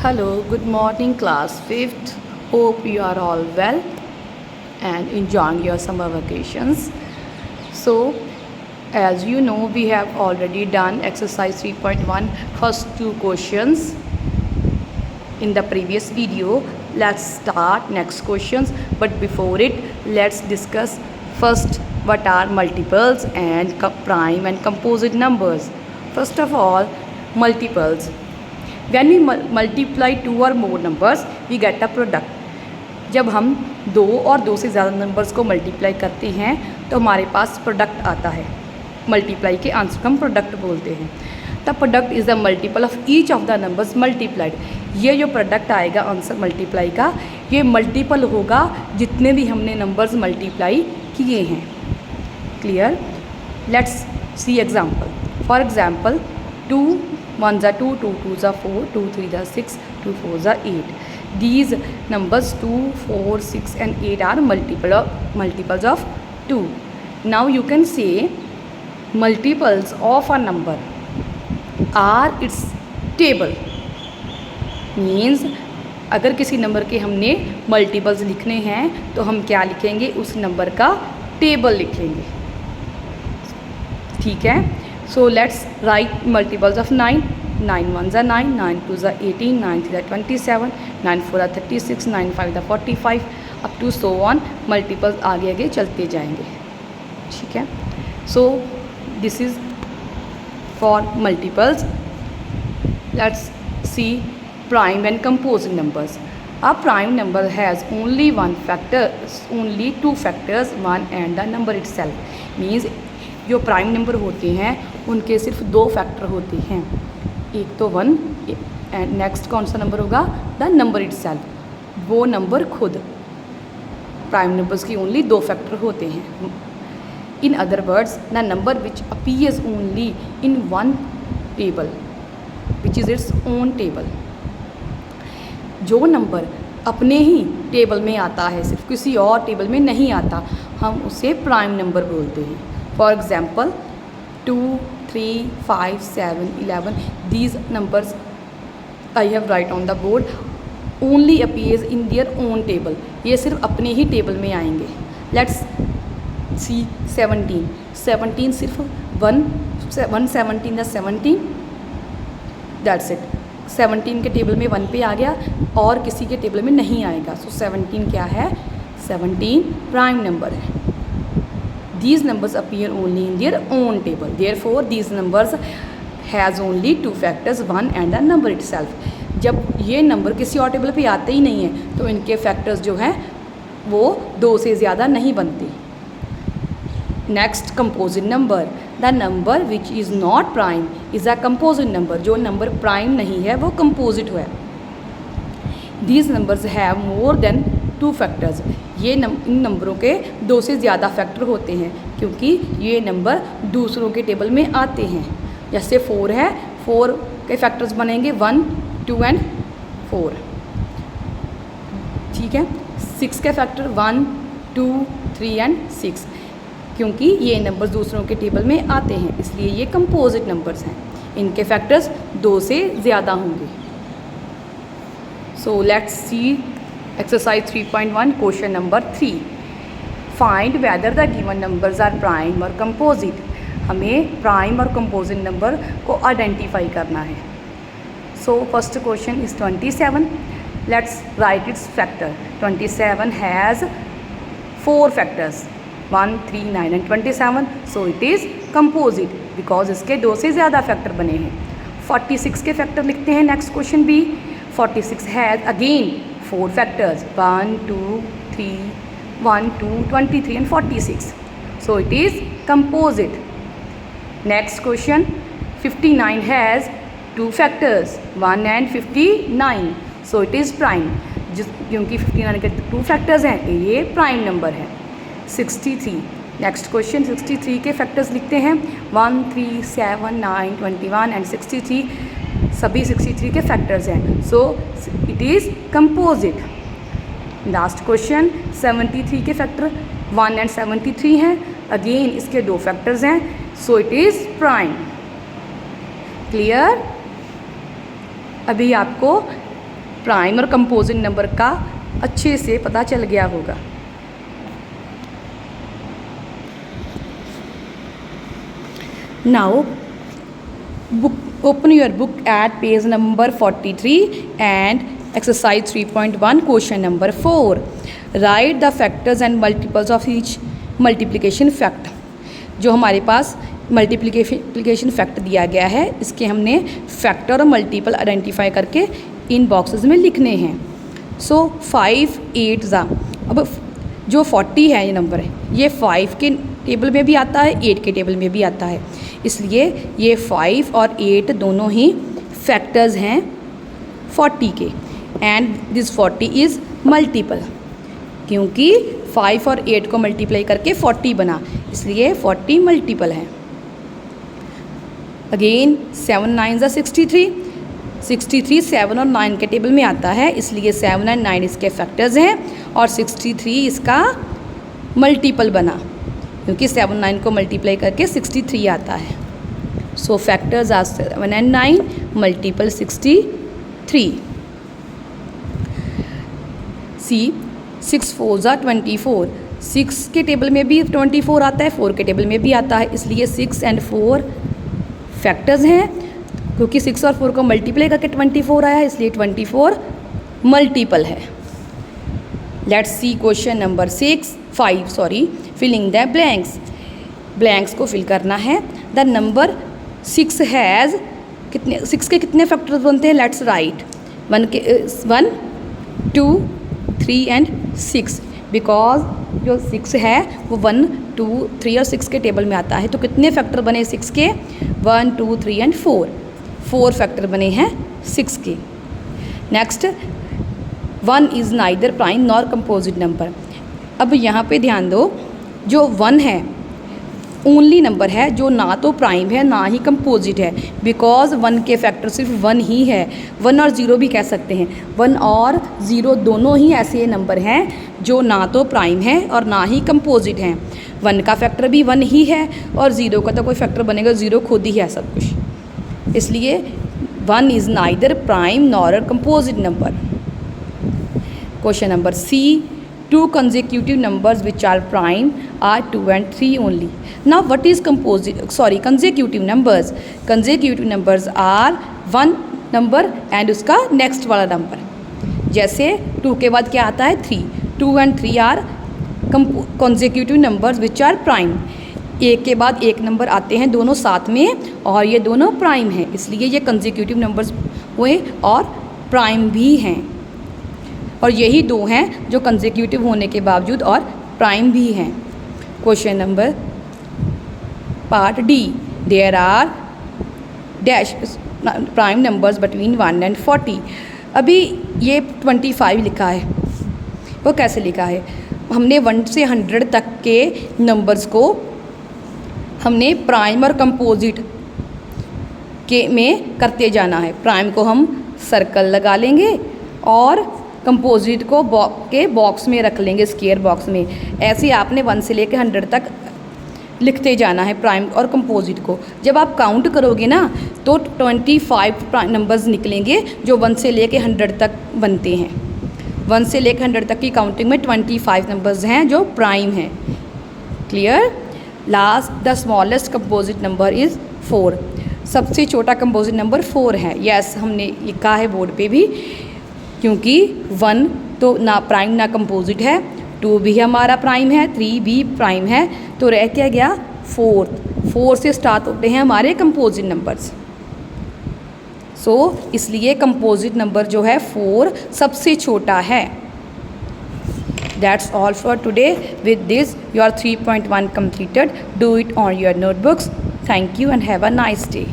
Hello, good morning, class 5th. Hope you are all well and enjoying your summer vacations. So, as you know, we have already done exercise 3.1 first two questions in the previous video. Let's start next questions, but before it, let's discuss first what are multiples and prime and composite numbers. First of all, multiples. When we multiply two or more numbers, we get a product. जब हम दो और दो से ज़्यादा numbers को multiply करते हैं तो हमारे पास प्रोडक्ट आता है. मल्टीप्लाई के आंसर को हम प्रोडक्ट बोलते हैं. The product is the multiple of each of the numbers multiplied. ये जो प्रोडक्ट आएगा आंसर मल्टीप्लाई का, ये मल्टीपल होगा जितने भी हमने नंबर्स मल्टीप्लाई किए हैं. Clear? Let's see example. For example 2 1s are 2, 2 2s are 4, 2 3s are 6, 2 4s are 8. These numbers 2, 4, 6 and 8 are multiples of 2. Now you can say multiples of a number are its table. Means अगर किसी number के हमने multiples लिखने हैं तो हम क्या लिखेंगे, उस नंबर का टेबल लिखेंगे. ठीक है. So let's write multiples of 9. 9 1s are 9, 9 2s are 18, 9 3s are 27, 9 4 are 36, 9 5 are 45, up to so on. Multiples आगे आगे चलते जाएंगे. ठीक है. So this is for multiples. Let's see prime and composite numbers. A prime number has only two factors, one and the number itself. Means जो prime number होते हैं उनके सिर्फ दो फैक्टर होते हैं. एक तो 1 एंड नेक्स्ट कौन सा नंबर होगा, द नंबर इटसेल्फ, वो नंबर खुद. प्राइम नंबर्स की ओनली दो फैक्टर होते हैं. In other words, the number which appears only in one table which is its own table. जो नंबर अपने ही टेबल में आता है, सिर्फ किसी और टेबल में नहीं आता, हम उसे प्राइम नंबर बोलते हैं. For example 2 3 5 7 11, these numbers I have write on the board only appears in their own table. ये सिर्फ अपने ही टेबल में आएंगे. Let's see 17 सिर्फ 117 the 17, that's it. 17 के टेबल में 1 पे आ गया और किसी के टेबल में नहीं आएगा. So 17 क्या है, 17 प्राइम नंबर है. These numbers appear only in their own table. Therefore, these numbers has only two factors, one and the number itself. जब ये नंबर किसी और टेबल पे आते ही नहीं है तो इनके फैक्टर्स जो हैं वो दो से ज़्यादा नहीं बनते. Next, composite number. The number which is not prime is a composite number. जो नंबर प्राइम नहीं है वो कंपोजिट है. These numbers have more than two factors. ये इन नंबरों के दो से ज़्यादा फैक्टर होते हैं क्योंकि ये नंबर दूसरों के टेबल में आते हैं. जैसे 4 है, 4 के फैक्टर्स बनेंगे 1 2 एंड 4. ठीक है. 6 के फैक्टर 1 2 3 एंड 6, क्योंकि ये नंबर दूसरों के टेबल में आते हैं इसलिए ये कंपोजिट नंबर्स हैं. इनके फैक्टर्स दो से ज़्यादा होंगे. So let's see exercise 3.1 question number 3. Find whether the given numbers are prime or composite. हमें प्राइम और कंपोजिट नंबर को आइडेंटिफाई करना है. So first question is 27. Let's write it's factor. 27 has 4 factors, 1 3 9 and 27. So it is composite because इसके दो से ज़्यादा factor बने हैं. 46 के फैक्टर लिखते हैं. Next question B. 46 has again 4 factors, 1 2 3 1 2 23 and 46. So it is composite. Next question, 59 has 2 factors, 1 and 59. So it is prime. क्योंकि 59 के 2 फैक्टर्स हैं ये प्राइम नंबर है. 63. नेक्स्ट क्वेश्चन, 63 के फैक्टर्स लिखते हैं 1 3 7 9 21 एंड 63. सभी 63 के फैक्टर्स हैं. So it is composite. Last question, 73 के फैक्टर 1 एंड 73 हैं. अगेन इसके दो फैक्टर्स हैं. So it is prime. Clear? अभी आपको प्राइम और कंपोजिट नंबर का अच्छे से पता चल गया होगा। Now open your book at page number 43 and exercise 3.1 question number 4. Write the factors and multiples of each multiplication fact. जो हमारे पास मल्टीप्लिकेशन फैक्ट दिया गया है, इसके हमने फैक्टर और मल्टीपल आइडेंटिफाई करके इन बॉक्सेस में लिखने हैं। सो 5 8 ज़ा, अब जो 40 है ये नंबर है, ये 5 के टेबल में भी आता है, 8 के टेबल में भी आता है, इसलिए ये 5 और 8 दोनों ही फैक्टर्स हैं 40 के। एंड दिस 40 इज़ मल्टीपल, क्योंकि 5 और 8 को मल्टीप्लाई करके 40 बना, इसलिए 40 मल्टीपल है। अगेन 7 9 ज़ा 63, 63 7 और 9 के टेबल में आता है, इसलिए 7 एंड 9 इसके फैक्टर्स हैं और 63 इसका मल्टीपल बना, क्योंकि 7 9 को मल्टीप्लाई करके 63 आता है। So factors are 7 and 9, multiple 63। C 6 4 ज़ा 24, 6 के टेबल में भी 24 आता है, 4 के टेबल में भी आता है, इसलिए 6 एंड 4 फैक्टर्स हैं, क्योंकि 6 और 4 को मल्टीप्लाई करके 24 आया है, इसलिए 24 मल्टीपल है। Let's see question number 5 filling the blanks को फिल करना है। द नंबर 6 हैज़ कितने, 6 के कितने फैक्टर्स बनते हैं? लेट्स राइट 1 2 3 एंड 6, बिकॉज जो 6 है वो 1 2 3 और 6 के टेबल में आता है, तो कितने फैक्टर बने 6 के? 1 2 3 एंड 4 फैक्टर बने हैं 6 के। Next 1 is neither prime nor composite number. अब यहाँ पे ध्यान दो, जो 1 है ओनली नंबर है जो ना तो प्राइम है ना ही कंपोजिट है, बिकॉज 1 के फैक्टर सिर्फ 1 ही है। 1 और 0 भी कह सकते हैं, 1 और 0 दोनों ही ऐसे नंबर हैं जो ना तो प्राइम है और ना ही कंपोजिट हैं। 1 का फैक्टर भी 1 ही है और 0 का तो कोई फैक्टर बनेगा, 0 खुद ही है सब कुछ, इसलिए 1 is neither prime nor composite number. Question number C 2 consecutive numbers which are prime are 2 and 3 only. Now what is consecutive numbers? Consecutive numbers are 1 number and उसका next वाला नंबर। जैसे 2 के बाद क्या आता है? 3। 2 and 3 are consecutive numbers which are prime. 1 के बाद 1 नंबर आते हैं दोनों साथ में और ये दोनों प्राइम हैं, इसलिए ये consecutive numbers हुए और प्राइम भी हैं, और यही 2 हैं जो कंसेक्यूटिव होने के बावजूद और प्राइम भी हैं। Question number part D, there are dash prime numbers between 1 and 40। अभी ये 25 लिखा है, वो कैसे लिखा है? हमने 1 से 100 तक के नंबर्स को हमने प्राइम और कंपोजिट के में करते जाना है। प्राइम को हम सर्कल लगा लेंगे और कंपोजिट को बॉक्स में रख लेंगे, स्क्वायर बॉक्स में। ऐसे आपने 1 से लेकर 100 तक लिखते जाना है प्राइम और कंपोजिट को। जब आप काउंट करोगे ना तो 25 नंबर्स निकलेंगे जो 1 से लेकर 100 तक बनते हैं। 1 से लेकर 100 तक की काउंटिंग में 25 नंबर्स हैं जो प्राइम हैं। Clear? Last the smallest composite number is 4। सबसे छोटा कंपोजिट नंबर 4 है। यस, हमने लिखा है बोर्ड पे भी, क्योंकि 1 तो ना प्राइम ना कंपोजिट है, 2 भी हमारा प्राइम है, 3 भी प्राइम है, तो रह क्या गया 4 से स्टार्ट होते हैं हमारे कंपोजिट नंबर्स। सो इसलिए कंपोजिट नंबर जो है 4 सबसे छोटा है। That's all for today. With this your 3.1 completed. Do it on your notebooks. Thank you and have a nice day.